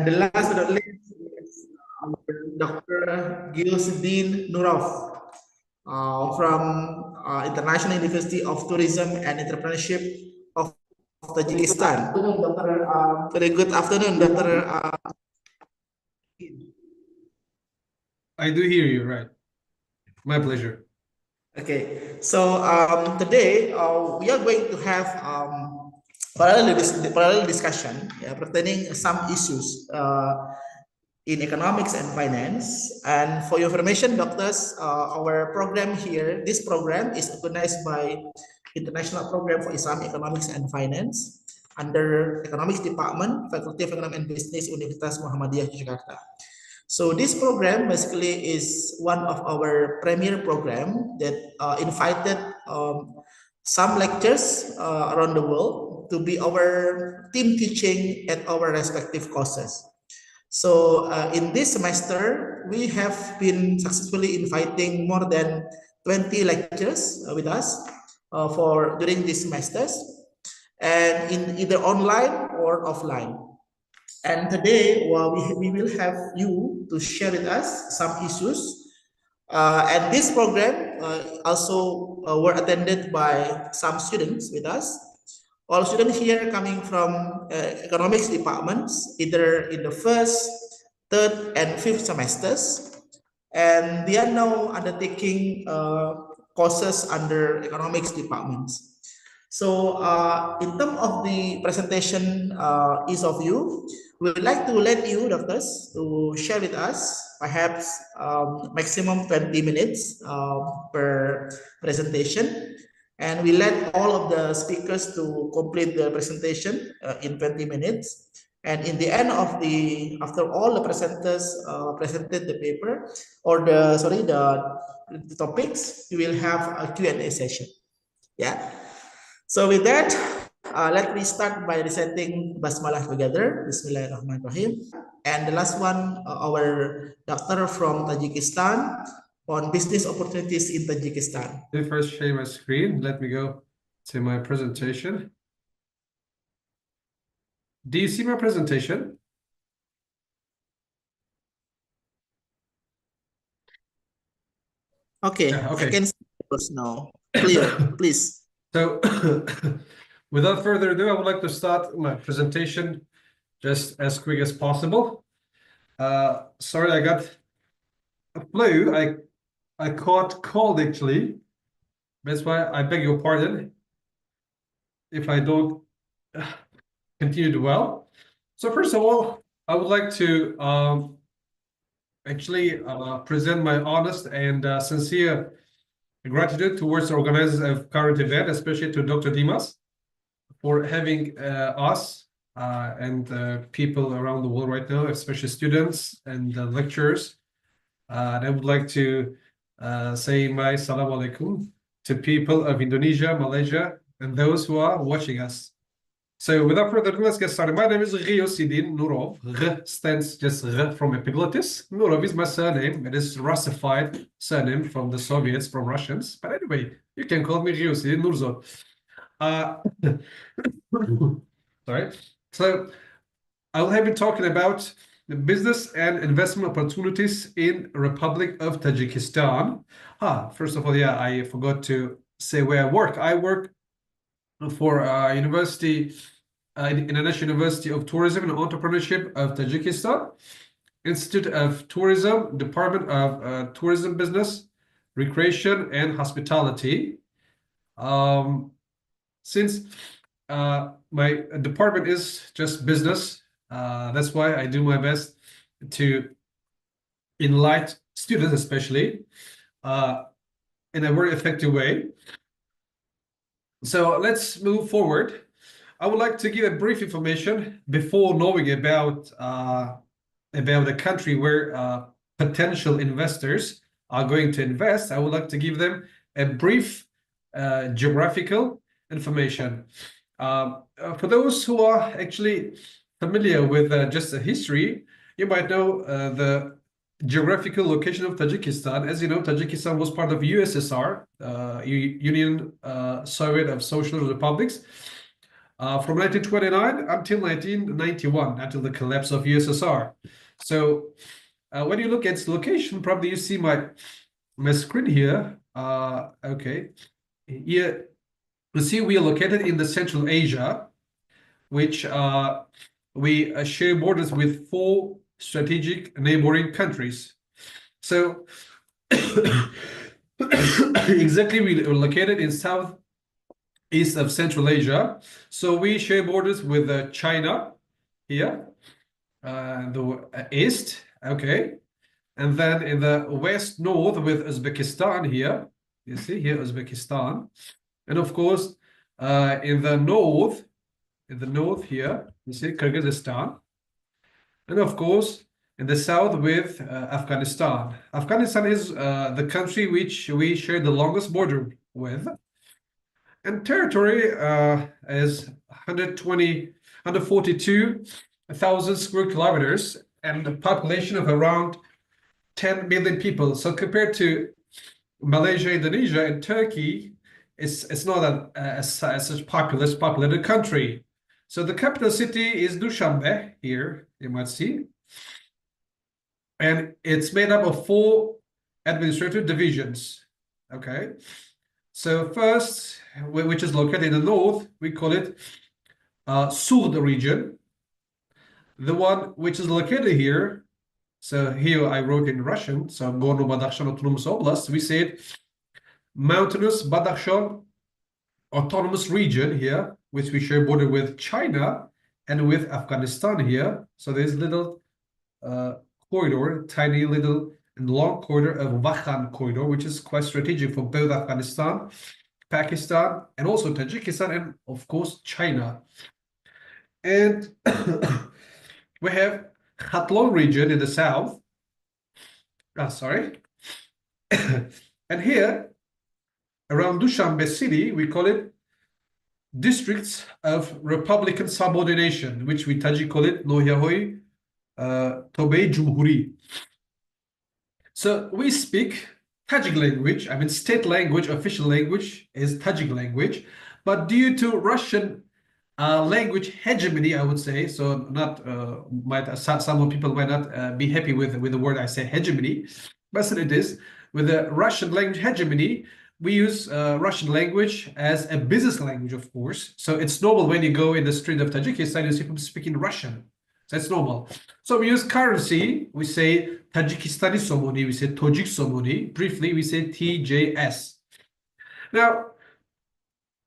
the last but not least is Dr. Giyosudin Nurov from International University of Tourism and Entrepreneurship of Tajikistan. Very good afternoon, Dr. I do hear you, right? My pleasure. Okay, so today we are going to have parallel discussion pertaining some issues in economics and finance. And for your information, doctors, our program here, this program is organized by International Program for Islamic Economics and Finance under Economics Department, Faculty of Economics and Business, Universitas Muhammadiyah, Yogyakarta. So this program basically is one of our premier program that invited some lectures around the world to be our team teaching at our respective courses. So in this semester, we have been successfully inviting more than 20 lectures with us for during these semesters, and in either online or offline. And today, we will have you to share with us some issues. And this program also were attended by some students with us. All students here coming from economics departments, either in the first, third, and fifth semesters. And they are now undertaking courses under economics departments. So in terms of the presentation ease of view, we would like to let you, doctors, to share with us perhaps maximum 20 minutes per presentation. And we let all of the speakers to complete the presentation in 20 minutes. And in the end of after all the presenters presented the paper or the topics, we will have a Q&A session. Yeah. So with that, let me start by reciting Basmalah together. Bismillahirrahmanirrahim. And the last one, our doctor from Tajikistan on business opportunities in Tajikistan. Let me first share my screen. Let me go to my presentation. Do you see my presentation? Okay, okay. I can see it now. Clear, please. So without further ado, I would like to start my presentation just as quick as possible. Sorry, I got a flu. I caught cold actually. That's why I beg your pardon if I don't continue well. So first of all, I would like to actually present my honest and sincere gratitude towards the organizers of current event, especially to Dr. Dimas for having us and people around the world right now, especially students and lecturers. And I would like to say my salam alaikum to people of Indonesia, Malaysia, and those who are watching us. So without further ado, let's get started. My name is Giyosudin Nurov. R stands just R from epiglottis. Nurov is my surname. It is Russified surname from the Soviets, from Russians. But anyway, you can call me Giyosudin Nurzov. Sorry. So I will have been talking about the business and investment opportunities in Republic of Tajikistan. First of all, yeah, I forgot to say where I work. I work for International University of Tourism and Entrepreneurship of Tajikistan, Institute of Tourism, Department of Tourism Business, Recreation and Hospitality. Since my department is just business, that's why I do my best to enlighten students, especially in a very effective way. So let's move forward. I would like to give a brief information before knowing about the country where potential investors are going to invest. I would like to give them a brief geographical information. For those who are actually familiar with just the history, you might know the geographical location of Tajikistan. As you know, Tajikistan was part of USSR, Union Soviet of Socialist Republics. from 1929 until 1991, until the collapse of USSR. So when you look at its location, probably you see my screen here. Okay, here you see we are located in the Central Asia, which we share borders with 4 strategic neighboring countries. So exactly, we are located in southeast of Central Asia. So we share borders with China here, the east, okay, and then in the west north with Uzbekistan here. You see here Uzbekistan, and of course in the north here you see Kyrgyzstan, and of course in the south with Afghanistan. Afghanistan is the country which we share the longest border with, and territory is 142,000 square kilometers, and a population of around 10 million people. So compared to Malaysia, Indonesia, and Turkey, it's not such populated country. So the capital city is Dushanbe here, you might see. And it's made up of 4 administrative divisions. Okay. So first, which is located in the north, we call it Surd region. The one which is located here, so here I wrote in Russian, so Gorno-Badakhshan Autonomous Oblast, we said mountainous Badakhshan Autonomous Region here, which we share border with China and with Afghanistan here. So there's little corridor, tiny little and long corridor of Vakhan corridor, which is quite strategic for both Afghanistan, Pakistan, and also Tajikistan, and of course China. And we have Khatlon region in the south. And here around Dushanbe city, we call it districts of Republican subordination, which we Tajik call it Noyahoy Tobey Jumhuri. So we speak Tajik language. I mean, state language, official language is Tajik language, but due to Russian language hegemony, I would say, so not some people might not be happy with the word I say hegemony, but it is with the Russian language hegemony. We use Russian language as a business language, of course. So it's normal when you go in the street of Tajikistan, you see people speaking Russian. So that's normal. So we use currency. We say Tajikistani somoni. We say Tojik somoni. Briefly, we say TJS. Now,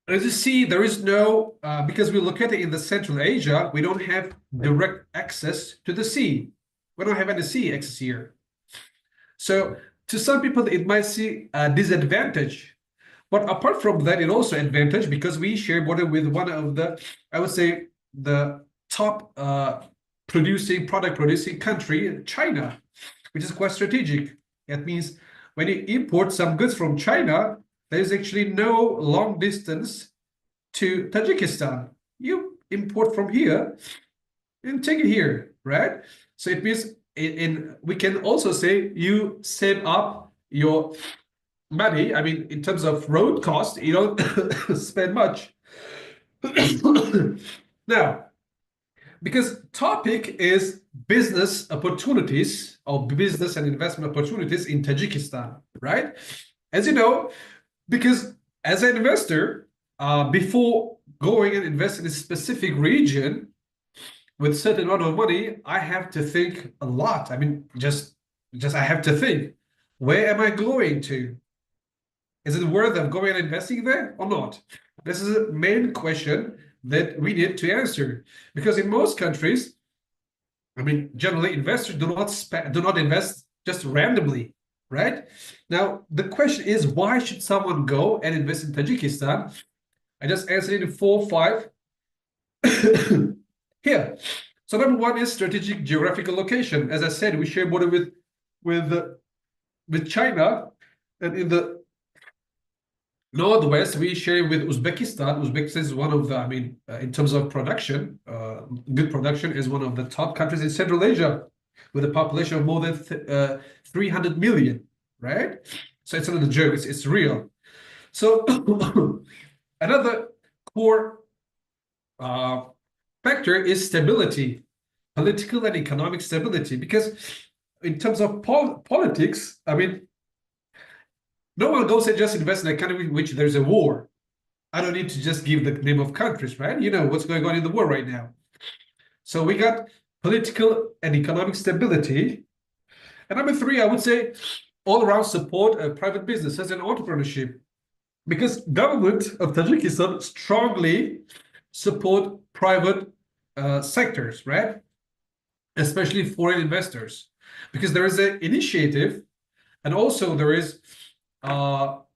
as you see, there is no, because we look at it in the Central Asia, we don't have direct access to the sea. We don't have any sea access here. So to some people, it might see a disadvantage. But apart from that, it also advantage because we share border with one of the, I would say, the top product producing country, China, which is quite strategic. That means when you import some goods from China, there's actually no long distance to Tajikistan. You import from here and take it here, right? So it means we can also say you save up your money. I mean, in terms of road cost, you don't spend much. Now, because topic is business opportunities or business and investment opportunities in Tajikistan, right? As you know, because as an investor, before going and investing in a specific region with certain amount of money, I have to think a lot. I mean, just I have to think, where am I going to? Is it worth of going and investing there or not? This is a main question that we need to answer, because in most countries, I mean, generally investors do not invest just randomly, right? Now, the question is, why should someone go and invest in Tajikistan? I just answered it in 4 or 5 here. So number 1 is strategic geographical location. As I said, we share border with China, and in the northwest, we share with Uzbekistan. Uzbekistan is one of the, I mean, in terms of production, good production, is one of the top countries in Central Asia with a population of more than 300 million, right? So it's not a joke, it's real. So another core factor is stability, political and economic stability. Because in terms of politics, I mean, no one goes and just invest in a country in which there's a war. I don't need to just give the name of countries, right? You know what's going on in the world right now. So we got political and economic stability. And number three, I would say all-around support of private businesses and entrepreneurship. Because government of Tajikistan strongly support private sectors, right? Especially foreign investors. Because there is an initiative, and also there is sort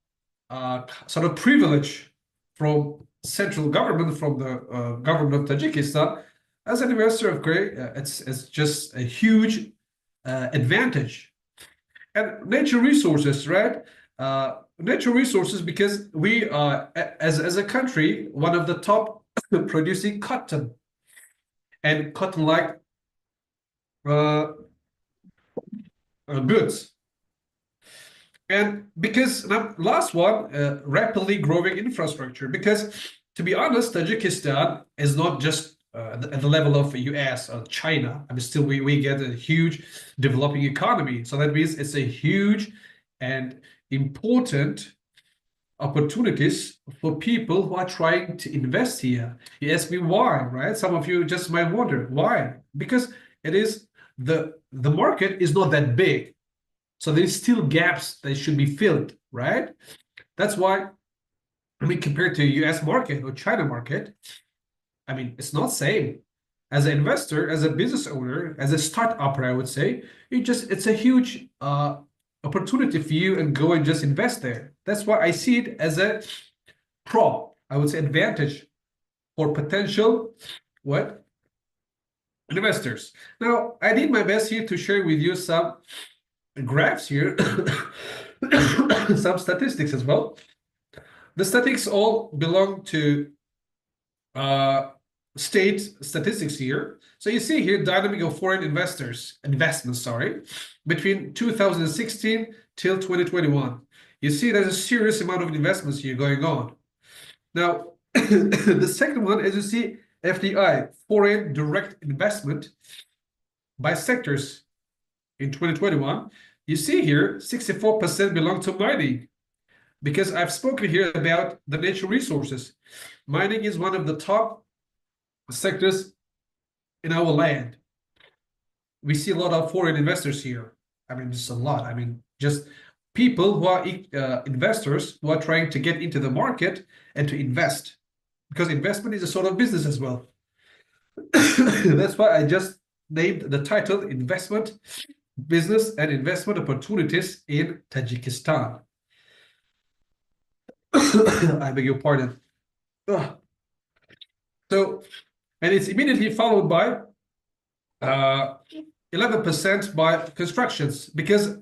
of privilege from central government, from the government of Tajikistan. As an investor of Gray, it's just a huge advantage. And natural resources, right? Natural resources, because we are, as a country, one of the top producing cotton and cotton-like goods. And because last one, rapidly growing infrastructure. Because to be honest, Tajikistan is not just at the level of US or China. I mean, still we get a huge developing economy. So that means it's a huge and important opportunities for people who are trying to invest here. You ask me why, right? Some of you just might wonder why. Because it is the market is not that big. So there's still gaps that should be filled, right? That's why, I mean, compared to US market or China market, I mean, it's not same. As an investor, as a business owner, as a startup, I would say, it's a huge opportunity for you and go and just invest there. That's why I see it as a pro, I would say advantage for potential what? Investors. Now, I did my best here to share with you some graphs here, some statistics as well. The statistics all belong to state statistics here. So you see here dynamic of foreign investments, between 2016 till 2021. You see there's a serious amount of investments here going on. Now, the second one, as you see, FDI, foreign direct investment by sectors in 2021. You see here, 64% belong to mining. Because I've spoken here about the natural resources. Mining is one of the top sectors in our land. We see a lot of foreign investors here. I mean, just a lot. I mean, just people who are investors who are trying to get into the market and to invest. Because investment is a sort of business as well. That's why I just named the title Investment, Business and Investment Opportunities in Tajikistan. I beg your pardon. So, and it's immediately followed by 11% by constructions, because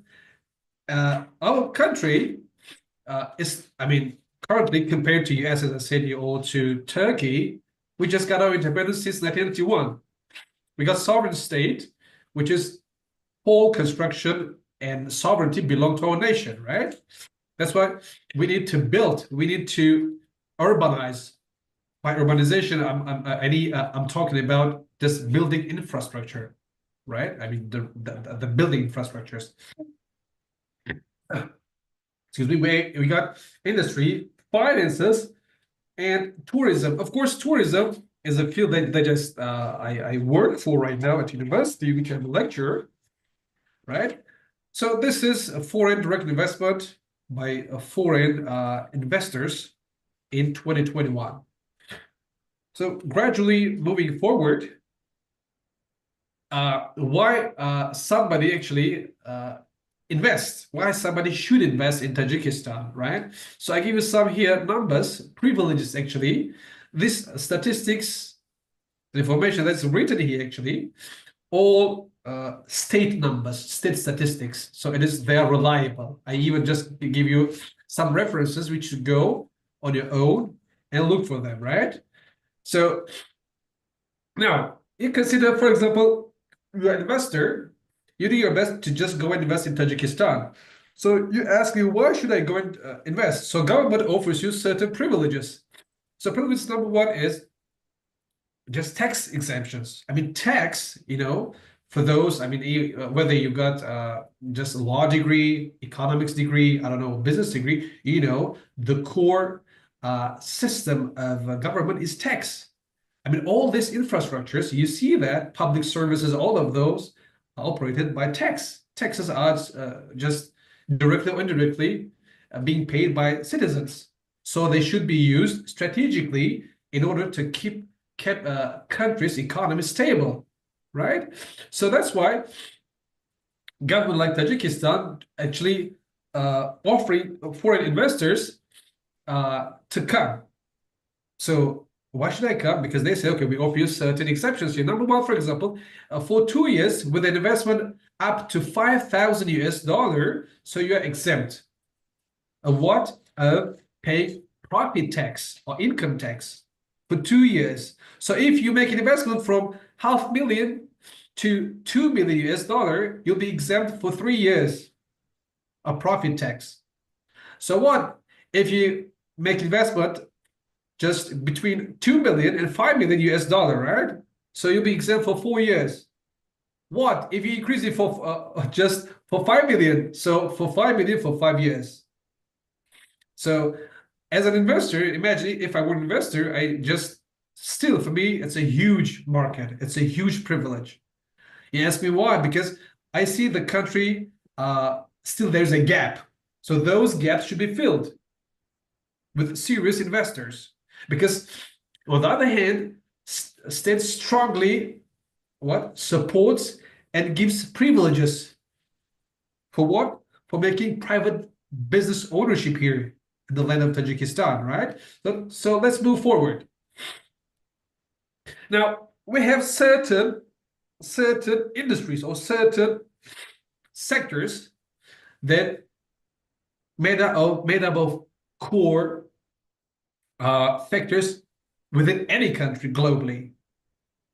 our country is, I mean, currently compared to US, as I said, or to Turkey, we just got our independence since 1991. We got sovereign state, which is whole construction and sovereignty belong to our nation, right? That's why we need to build, we need to urbanize. By urbanization, I'm talking about this building infrastructure, right? I mean the building infrastructures. Excuse me. We got industry, finances, and tourism. Of course, tourism is a field that just I work for right now at university, which I'm a lecturer, right? So this is a foreign direct investment by foreign investors in 2021. So gradually moving forward, why somebody actually invest, why somebody should invest in Tajikistan, right? So I give you some here numbers, privileges actually. This statistics, the information that's written here actually, all state numbers, state statistics. So they are reliable. I even just give you some references which should go on your own and look for them, right? So now you consider, for example, you're an investor, you do your best to just go and invest in Tajikistan. So you ask me, why should I go and invest? So government offers you certain privileges. So privilege number one is just tax exemptions. I mean, tax, for those, I mean, whether you got just a law degree, economics degree, I don't know, business degree, the core system of government is tax. I mean, all these infrastructures, you see that public services, all of those are operated by tax. Taxes are just directly or indirectly being paid by citizens. So they should be used strategically in order to keep country's economy stable, right? So that's why government like Tajikistan actually offering foreign investors to come. So why should I come? Because they say, okay, we offer you certain exceptions here. Number one, for example, for 2 years with an investment up to $5,000 US, so you're exempt of what? Of paying profit tax or income tax for 2 years. So if you make an investment from $500,000 to $2 million US, you'll be exempt for 3 years of profit tax. So what if you make investment just between 2 million and 5 million US dollar, right? So you'll be exempt for 4 years. What if you increase it for just for 5 million? So for 5 million for 5 years. So as an investor, imagine if I were an investor, still for me, it's a huge market. It's a huge privilege. You ask me why? Because I see the country, still there's a gap. So those gaps should be filled with serious investors. Because on the other hand, state strongly supports and gives privileges for what? For making private business ownership here in the land of Tajikistan, right? So let's move forward. Now we have certain industries or certain sectors that made up of core factors within any country globally.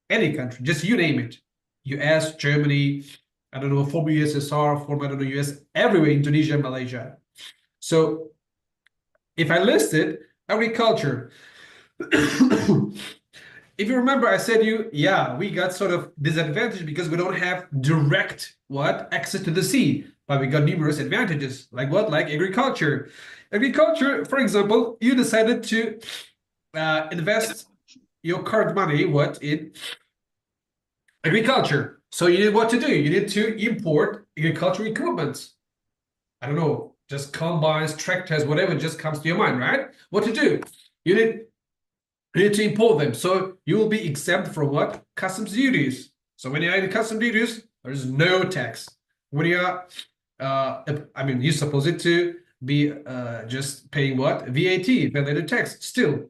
Any country, just you name it. US, Germany, I don't know, former USSR, former, I don't know, US, everywhere, Indonesia, Malaysia. So if I listed agriculture, if you remember, I said we got sort of disadvantage because we don't have direct access to the sea, but we got numerous advantages. Like what? Like agriculture. Agriculture, for example, you decided to invest your current money in agriculture. So you need what to do? You need to import agricultural equipment. I don't know, just combines, tractors, whatever just comes to your mind, right? What to do? You need to import them. So you will be exempt from what? Customs duties. So when you're in customs duties, there's no tax. When you're, you're supposed to be just paying what? VAT, value tax, still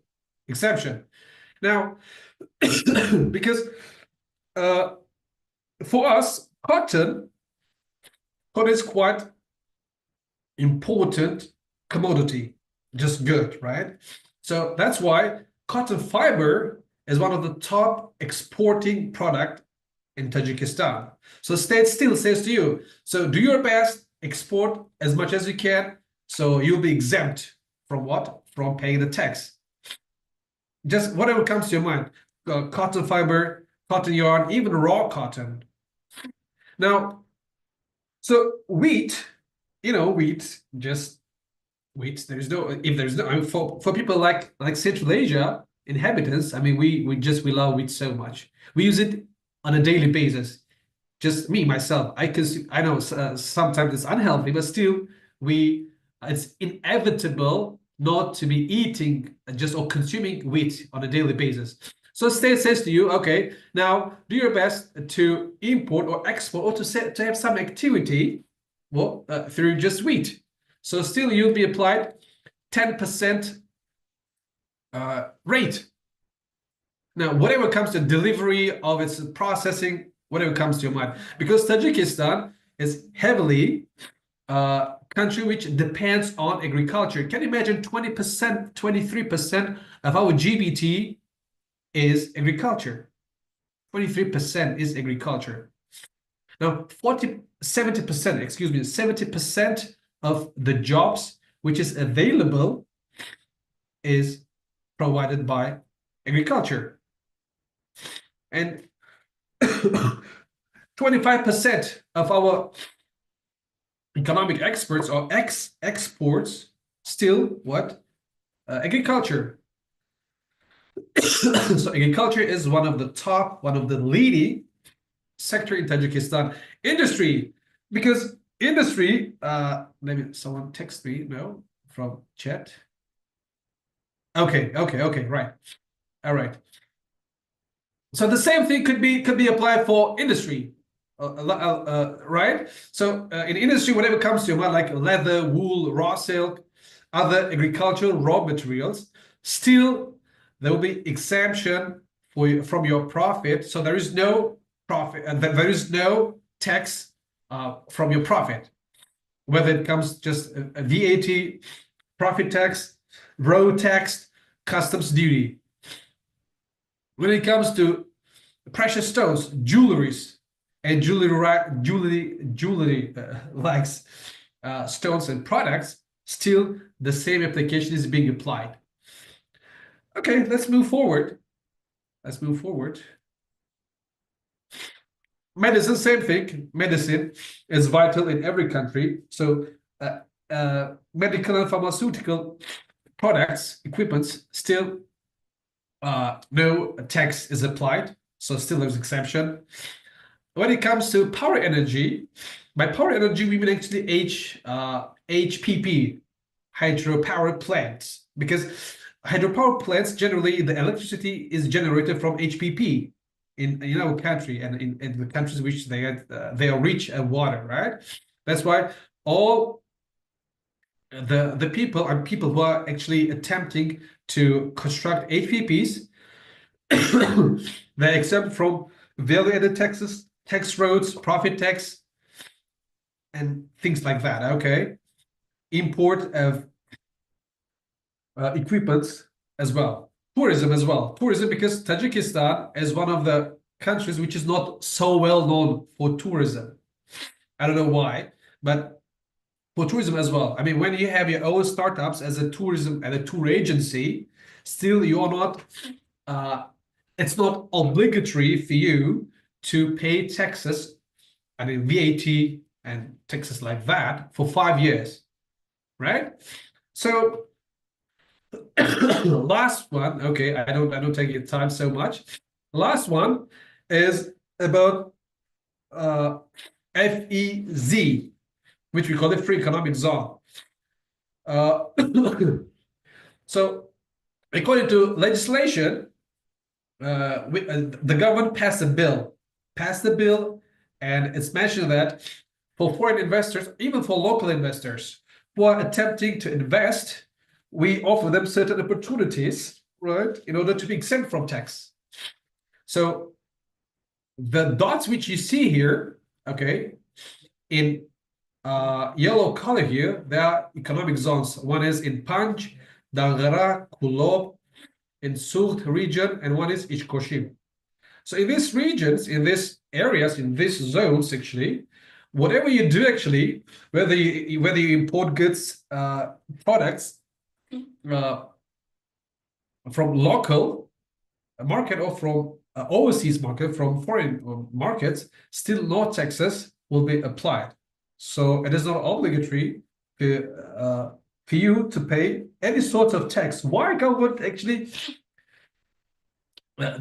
exemption. Now, because for us, cotton is quite important commodity, just good, right? So that's why cotton fiber is one of the top exporting product in Tajikistan. So state still says to you, so do your best, export as much as you can, so you'll be exempt from what? From paying the tax. Just whatever comes to your mind, cotton fiber, cotton yarn, even raw cotton. Now, so wheat, wheat, there's no, I mean, for people like Central Asia inhabitants, I mean, we love wheat so much. We use it on a daily basis. Just me, myself, I know sometimes it's unhealthy, but still it's inevitable not to be eating or consuming wheat on a daily basis. So state says to you, okay, now do your best to import or export or to have some activity through just wheat. So still you'll be applied 10% rate. Now, whatever comes to delivery of its processing, whatever comes to your mind, because Tajikistan is heavily country which depends on agriculture. Can you imagine 20%, 23% of our GDP is agriculture? 23% is agriculture. Now, 70% of the jobs which is available is provided by agriculture. And 25% of our economic experts or exports still what? Agriculture. So agriculture is one of the leading sector in Tajikistan. Industry, because industry, maybe someone text me, no, from chat. Okay, right. All right. So the same thing could be applied for industry, right? So in industry, whatever comes to your mind, like leather, wool, raw silk, other agricultural raw materials, still there will be exemption from your profit. So there is no profit, and there is no tax from your profit, whether it comes just a VAT, profit tax, road tax, customs duty. When it comes to precious stones, jewelries, and jewelry likes stones and products, still the same application is being applied. Okay, let's move forward. Medicine, same thing. Medicine is vital in every country. So medical and pharmaceutical products, equipments, still no tax is applied. So still there's exemption. When it comes to power energy, by power energy, we mean actually HPP, hydropower plants, because hydropower plants, generally the electricity is generated from HPP in our country and in the countries which they are rich in water, right? That's why all the people who are actually attempting to construct HPPs, they're exempt from value-added taxes, tax roads, profit tax, and things like that. Okay, import of equipment as well, tourism as well. Tourism, because Tajikistan is one of the countries which is not so well known for tourism. I don't know why, but for tourism as well. I mean, when you have your own startups as a tourism and a tour agency, still you're not. It's not obligatory for you to pay taxes, I mean VAT and taxes like that for 5 years, right? So last one, okay, I don't take your time so much. Last one is about FEZ, which we call the free economic zone. So according to legislation, the government passed a bill, and it's mentioned that for foreign investors, even for local investors who are attempting to invest, we offer them certain opportunities, right, in order to be exempt from tax. So the dots which you see here, okay, in yellow color here, there are economic zones. One is in Panj, Dangara, Kulob, in Sult region, and one is Ichkoshim. So in these regions, in these areas, in these zones, actually, whatever you do, actually, whether you import goods, products from local market or from overseas market, from foreign markets, still no taxes will be applied. So it is not obligatory for you to pay any sort of tax. Why government actually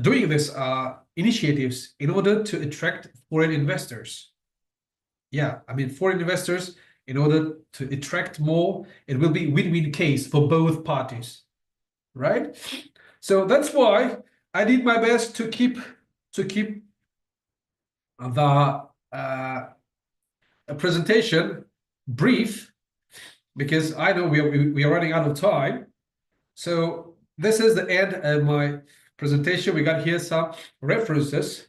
doing this initiatives in order to attract foreign investors? Yeah, I mean, foreign investors, in order to attract more, it will be win-win case for both parties, right? So that's why I did my best to keep the presentation brief, because I know we are running out of time. So this is the end of my presentation. We got here some references,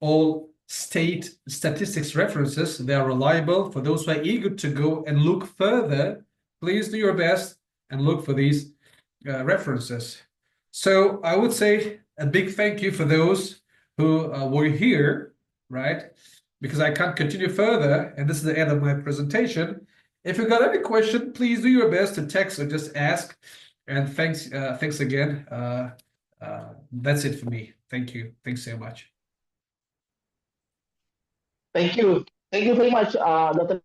all state statistics references. They are reliable. For those who are eager to go and look further, please do your best and look for these references. So I would say a big thank you for those who were here, right? Because I can't continue further, and this is the end of my presentation. If you got any question, please do your best to text or just ask. And thanks again. That's it for me. Thank you. Thanks so much. Thank you. Thank you very much, Dr.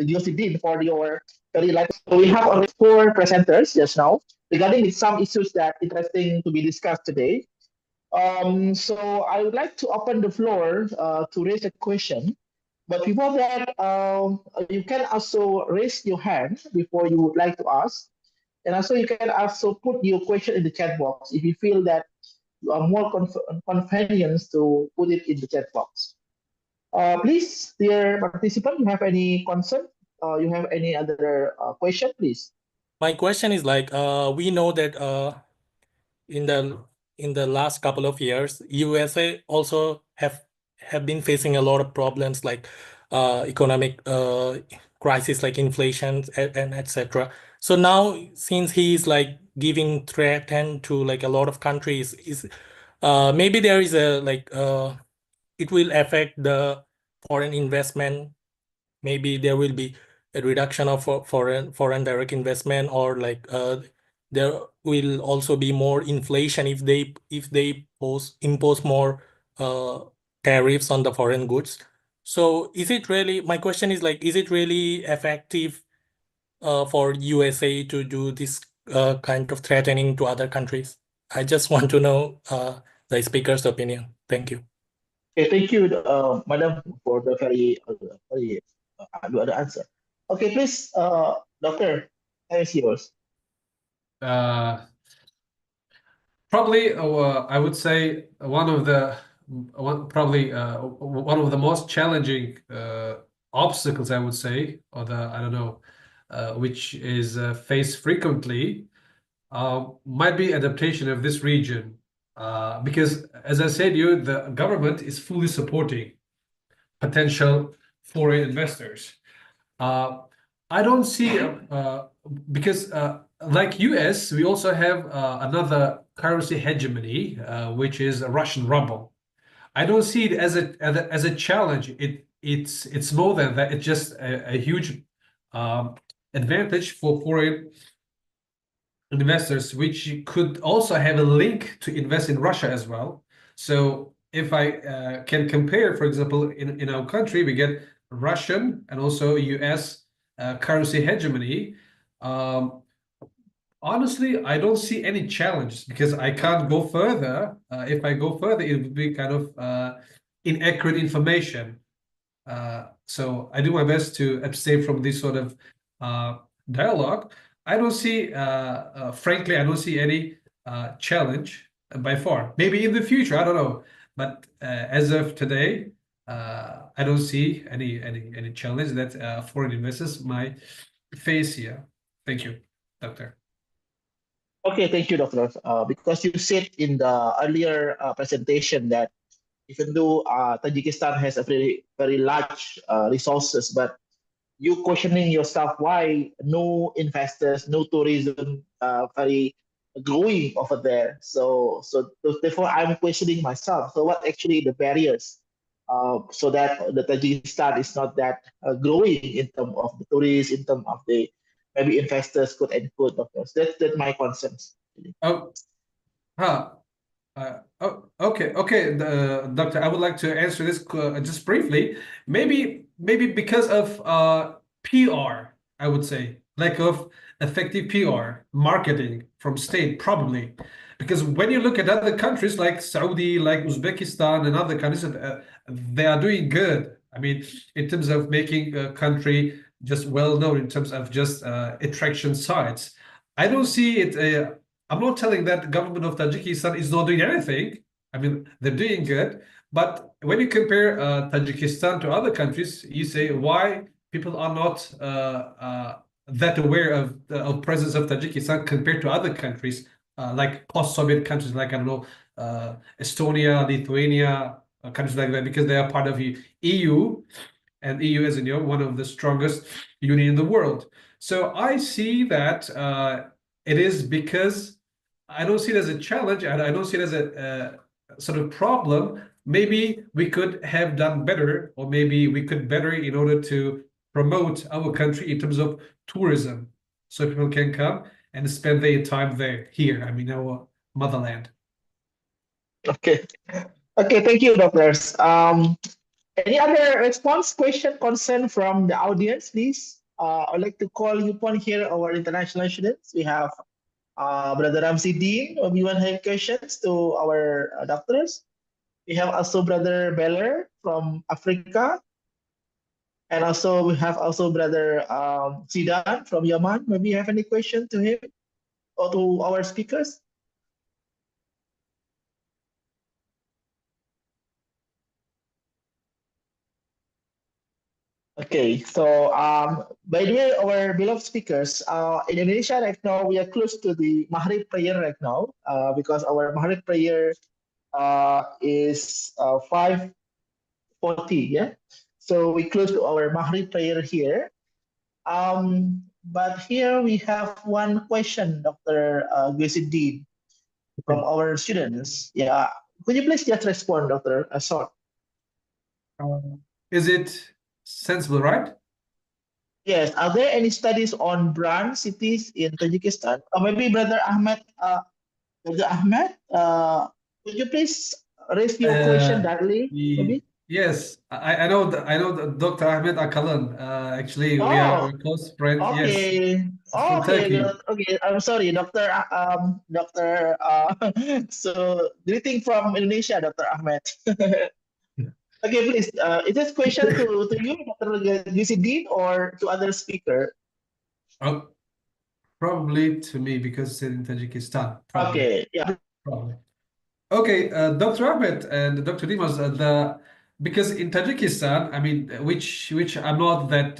Giosidin for your very light. So we have already four presenters just now regarding some issues that interesting to be discussed today. So I would like to open the floor to raise a question. But before that, you can also raise your hand before you would like to ask. And also you can also put your question in the chat box if you feel that you are more convenient to put it in the chat box. Please, dear participant, you have any concern? You have any other question, please? My question is like, we know that in the last couple of years, USA also have been facing a lot of problems like economic crisis, like inflation and etc. So now, since he's like giving threat to like a lot of countries, is maybe there is a like it will affect the foreign investment. Maybe there will be a reduction of foreign direct investment, or like there will also be more inflation if they impose more tariffs on the foreign goods. So is it really, my question is like, is it really effective for USA to do this kind of threatening to other countries? I just want to know the speaker's opinion. Thank you. Okay, thank you, madam, for the very the answer. Okay, please, doctor, is yours. Probably, I would say one of the one of the most challenging obstacles, I would say, or I don't know, which is faced frequently, might be adaptation of this region, because, as I said, the government is fully supporting potential foreign investors. I don't see because like US, we also have another currency hegemony, which is a Russian ruble. I don't see it as a challenge. It's more than that. It's just a huge advantage for foreign investors, which could also have a link to invest in Russia as well. So if I can compare, for example, in our country, we get Russian and also US currency hegemony. Honestly, I don't see any challenges because I can't go further. If I go further, it would be kind of inaccurate information. So I do my best to abstain from this sort of dialogue. I don't see, frankly, I don't see any challenge by far. Maybe in the future, I don't know. But as of today, I don't see any challenge that foreign investors might face here. Thank you, Doctor. Okay, thank you, doctor. Because you said in the earlier presentation that even though Tajikistan has a very large resources, but you questioning yourself why no investors, no tourism, very growing over there. So therefore, I'm questioning myself. So what actually the barriers, so that the Tajikistan is not that growing in terms of the tourists, in terms of the maybe investors, quote unquote, doctors. That's my concerns. Oh, huh. Okay, Doctor. I would like to answer this just briefly. Maybe because of PR, I would say, lack of effective PR marketing from state, probably. Because when you look at other countries like Saudi, like Uzbekistan, and other countries, they are doing good. I mean, in terms of making a country just well known, in terms of just attraction sites. I don't see it. I'm not telling that the government of Tajikistan is not doing anything. I mean, they're doing good. But when you compare Tajikistan to other countries, you say why people are not that aware of the presence of Tajikistan compared to other countries, like post-Soviet countries, like, I don't know, Estonia, Lithuania, countries like that, because they are part of the EU, and EU, as you know, one of the strongest union in the world. So I see that it is because I don't see it as a challenge, and I don't see it as a sort of problem. Maybe we could have done better, or maybe we could better in order to promote our country in terms of tourism, so people can come and spend their time there, here, I mean, our motherland. Okay. Okay, thank you, doctors. Any other response, question, concern from the audience, please? I'd like to call upon here our international students. We have Brother Ramzi Dean. Anyone have questions to our doctors? We have also Brother Beller from Africa. And also we have also Brother Zidan from Yemen. Maybe you have any question to him or to our speakers? Okay, so by the way, our beloved speakers, in Indonesia right now, we are close to the Maghrib prayer right now because our Maghrib prayer is 5:40, yeah? So we close to our Maghrib prayer here. But here we have one question, Dr. Gwesidin, from our students. Yeah, could you please just respond, Dr. Short? Is it sensible, right? Yes. Are there any studies on brand cities in Tajikistan? Or maybe Brother Ahmed, could you please raise your question directly? Maybe. Yes, I know Dr. Ahmed Akalan. Actually, we are Oh, close friends. Yes, okay. from Turkey. Okay. I'm sorry, Doctor. Doctor. So greeting from Indonesia, Doctor Ahmed. Okay, please. Is this question to you, Dr. Gisiddin, or to other speaker? Oh, probably to me because it's in Tajikistan. Probably. Okay. Yeah. Probably. Okay, Dr. Ahmed and Dr. Dimas, because in Tajikistan, I mean, which I'm not that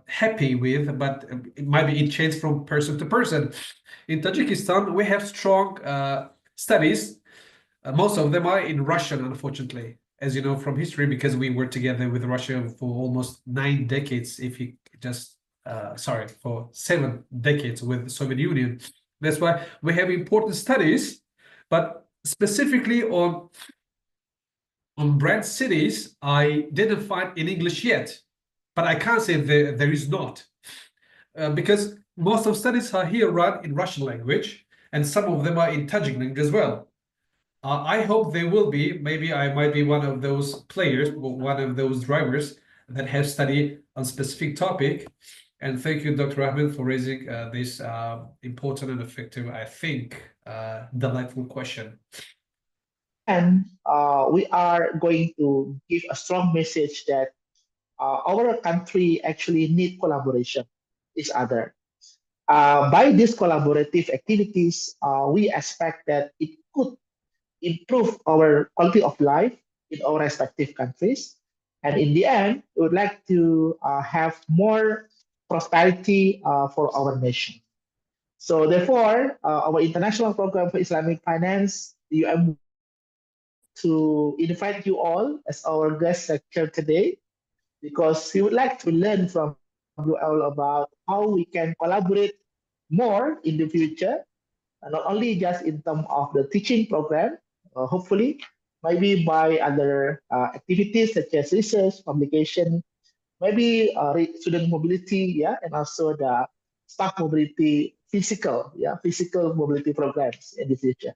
happy with, but maybe it changes from person to person. In Tajikistan, we have strong studies. Most of them are in Russian, unfortunately, as you know from history, because we were together with Russia for almost 9 decades. If you just, sorry, for 7 decades with the Soviet Union. That's why we have important studies, but specifically on brand cities, I didn't find in English yet, but I can't say there is not, because most of studies are here run in Russian language, and some of them are in Tajik language as well. I hope they will be. Maybe I might be one of those players, one of those drivers that have studied on specific topic. And thank you, Dr. Ahmed, for raising this important and effective, I think, delightful question. And we are going to give a strong message that our country actually need collaboration each other. By these collaborative activities, we expect that it could improve our quality of life in our respective countries. And in the end, we would like to have more prosperity for our nation. So therefore, our International Program for Islamic Finance, UM, to invite you all as our guest lecturer today, because we would like to learn from you all about how we can collaborate more in the future, not only just in terms of the teaching program, hopefully, maybe by other activities such as research, publication, maybe student mobility, yeah, and also the staff mobility, physical mobility programs in the future.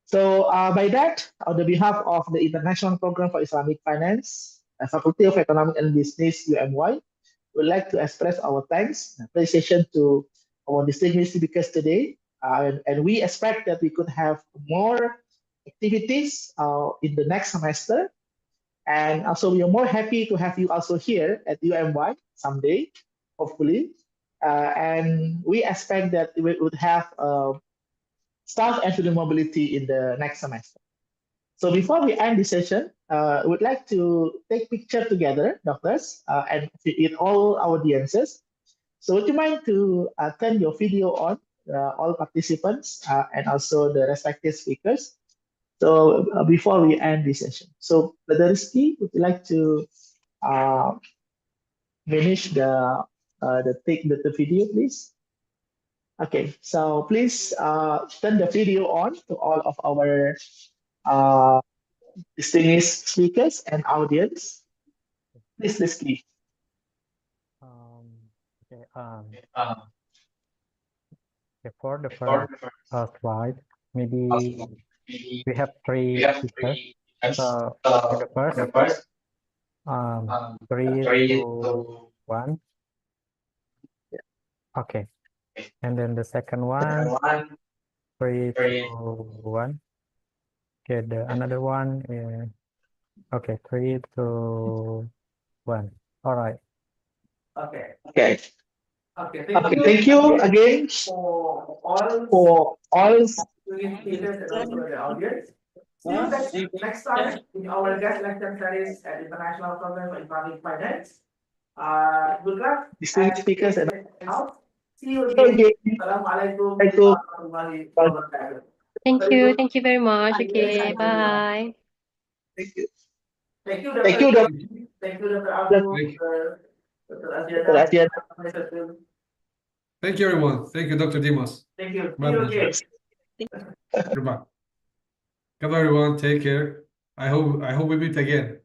So by that, on the behalf of the International Program for Islamic Finance, Faculty of Economic and Business, UMY, we'd like to express our thanks and appreciation to our distinguished speakers today. And we expect that we could have more activities in the next semester. And also, we are more happy to have you also here at UMY someday, hopefully. And we expect that we would have staff and student mobility in the next semester. So before we end this session, I would like to take picture together, doctors, and with all our audiences. So would you mind to turn your video on, all participants, and also the respective speakers? So before we end this session. So Brother Rizky, would you like to finish the video, please? Okay, so please turn the video on to all of our distinguished speakers and audience. Please, Rizky. Okay. Okay, for the first slide, maybe we have three speakers. So in the first, 3, 2, 1. Okay, and then the second one, 3, 2, 1. Okay, the another one is okay, 3, 2, 1. All right. Okay. Okay. Okay. Okay. Thank you again for all for all. speakers and also the audience. See you next time in our guest lecture series at International Conference on Islamic Finance. Good luck. Distinguished speakers and Out. See you again. again. Assalamualaikum Assalamualaikum. warahmatullahi wabarakatuh. Thank you very much. Okay, bye. Thank you. Thank you, Thank you, Dr. Dr. Thank you, Dr. Abu, Thank Dr. Dr. Aziana. Aziana. Thank you, everyone. Thank you, Dr. Dimas. Thank you. See My you pleasure. again. Goodbye. Goodbye, everyone. Take care. I hope we meet again.